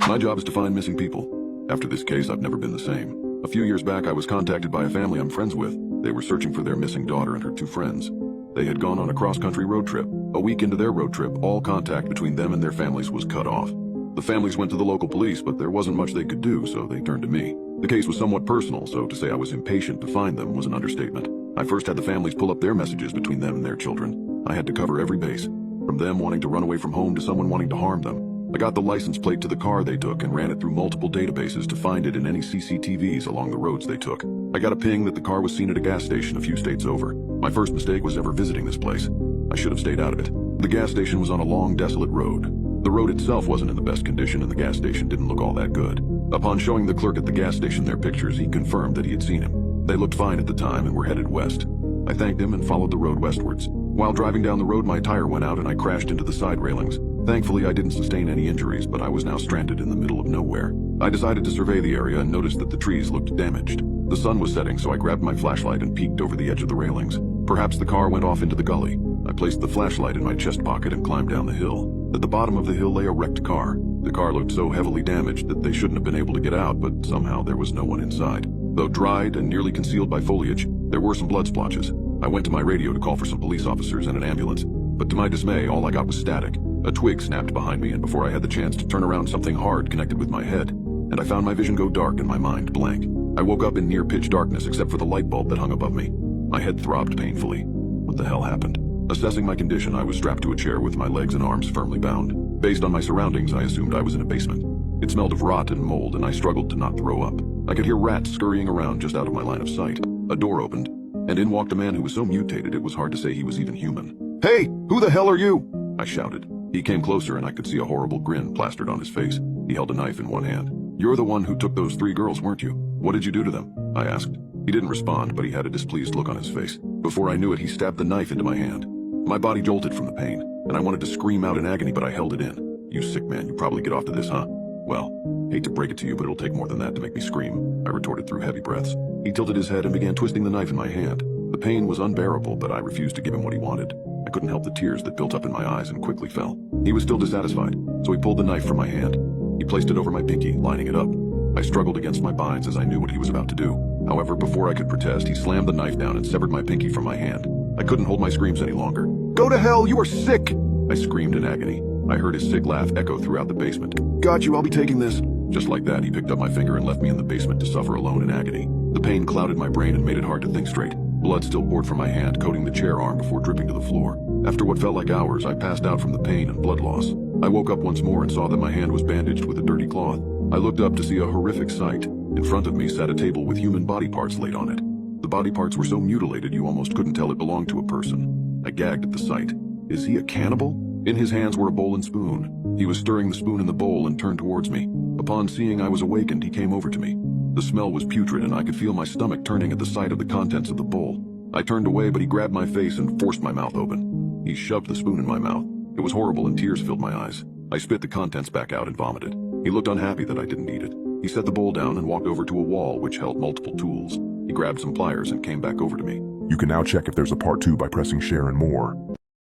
My job is to find missing people. After this case, I've never been the same. A few years back, I was contacted by a family I'm friends with. They were searching for their missing daughter and her two friends. They had gone on a cross-country road trip. A week into their road trip, all contact between them and their families was cut off. The families went to the local police, but there wasn't much they could do, so they turned to me. The case was somewhat personal, so to say I was impatient to find them was an understatement. I first had the families pull up their messages between them and their children. I had to cover every base, from them wanting to run away from home to someone wanting to harm them. I got the license plate to the car they took and ran it through multiple databases to find it in any CCTVs along the roads they took. I got a ping that the car was seen at a gas station a few states over. My first mistake was ever visiting this place. I should have stayed out of it. The gas station was on a long, desolate road. The road itself wasn't in the best condition and the gas station didn't look all that good. Upon showing the clerk at the gas station their pictures, he confirmed that he had seen him. They looked fine at the time and were headed west. I thanked him and followed the road westwards. While driving down the road, my tire went out and I crashed into the side railings. Thankfully, I didn't sustain any injuries, but I was now stranded in the middle of nowhere. I decided to survey the area and noticed that the trees looked damaged. The sun was setting, so I grabbed my flashlight and peeked over the edge of the railings. Perhaps the car went off into the gully. I placed the flashlight in my chest pocket and climbed down the hill. At the bottom of the hill lay a wrecked car. The car looked so heavily damaged that they shouldn't have been able to get out, but somehow there was no one inside. Though dried and nearly concealed by foliage, there were some blood splotches. I went to my radio to call for some police officers and an ambulance, but to my dismay, all I got was static. A twig snapped behind me, and before I had the chance to turn around, something hard connected with my head, and I found my vision go dark and my mind blank. I woke up in near pitch darkness except for the light bulb that hung above me. My head throbbed painfully. What the hell happened? Assessing my condition, I was strapped to a chair with my legs and arms firmly bound. Based on my surroundings, I assumed I was in a basement. It smelled of rot and mold, and I struggled to not throw up. I could hear rats scurrying around just out of my line of sight. A door opened, and in walked a man who was so mutated it was hard to say he was even human. "Hey, who the hell are you?" I shouted. He came closer and I could see a horrible grin plastered on his face. He held a knife in one hand. "You're the one who took those 3 girls, weren't you? What did you do to them?" I asked. He didn't respond, but he had a displeased look on his face. Before I knew it, he stabbed the knife into my hand. My body jolted from the pain, and I wanted to scream out in agony, but I held it in. "You sick man, you probably get off to this, huh?" "Well, hate to break it to you, but it'll take more than that to make me scream," I retorted through heavy breaths. He tilted his head and began twisting the knife in my hand. The pain was unbearable, but I refused to give him what he wanted. I couldn't help the tears that built up in my eyes and quickly fell. He was still dissatisfied, so he pulled the knife from my hand. He placed it over my pinky, lining it up. I struggled against my binds as I knew what he was about to do. However, before I could protest, he slammed the knife down and severed my pinky from my hand. I couldn't hold my screams any longer. "Go to hell, you are sick!" I screamed in agony. I heard his sick laugh echo throughout the basement. "Got you, I'll be taking this." Just like that, he picked up my finger and left me in the basement to suffer alone in agony. The pain clouded my brain and made it hard to think straight. Blood still poured from my hand, coating the chair arm before dripping to the floor. After what felt like hours, I passed out from the pain and blood loss. I woke up once more and saw that my hand was bandaged with a dirty cloth. I looked up to see a horrific sight. In front of me sat a table with human body parts laid on it. The body parts were so mutilated you almost couldn't tell it belonged to a person. I gagged at the sight. Is he a cannibal? In his hands were a bowl and spoon. He was stirring the spoon in the bowl and turned towards me. Upon seeing I was awakened, he came over to me. The smell was putrid and I could feel my stomach turning at the sight of the contents of the bowl. I turned away, but he grabbed my face and forced my mouth open. He shoved the spoon in my mouth. It was horrible and tears filled my eyes. I spit the contents back out and vomited. He looked unhappy that I didn't eat it. He set the bowl down and walked over to a wall which held multiple tools. He grabbed some pliers and came back over to me. You can now check if there's a part 2 by pressing share and more.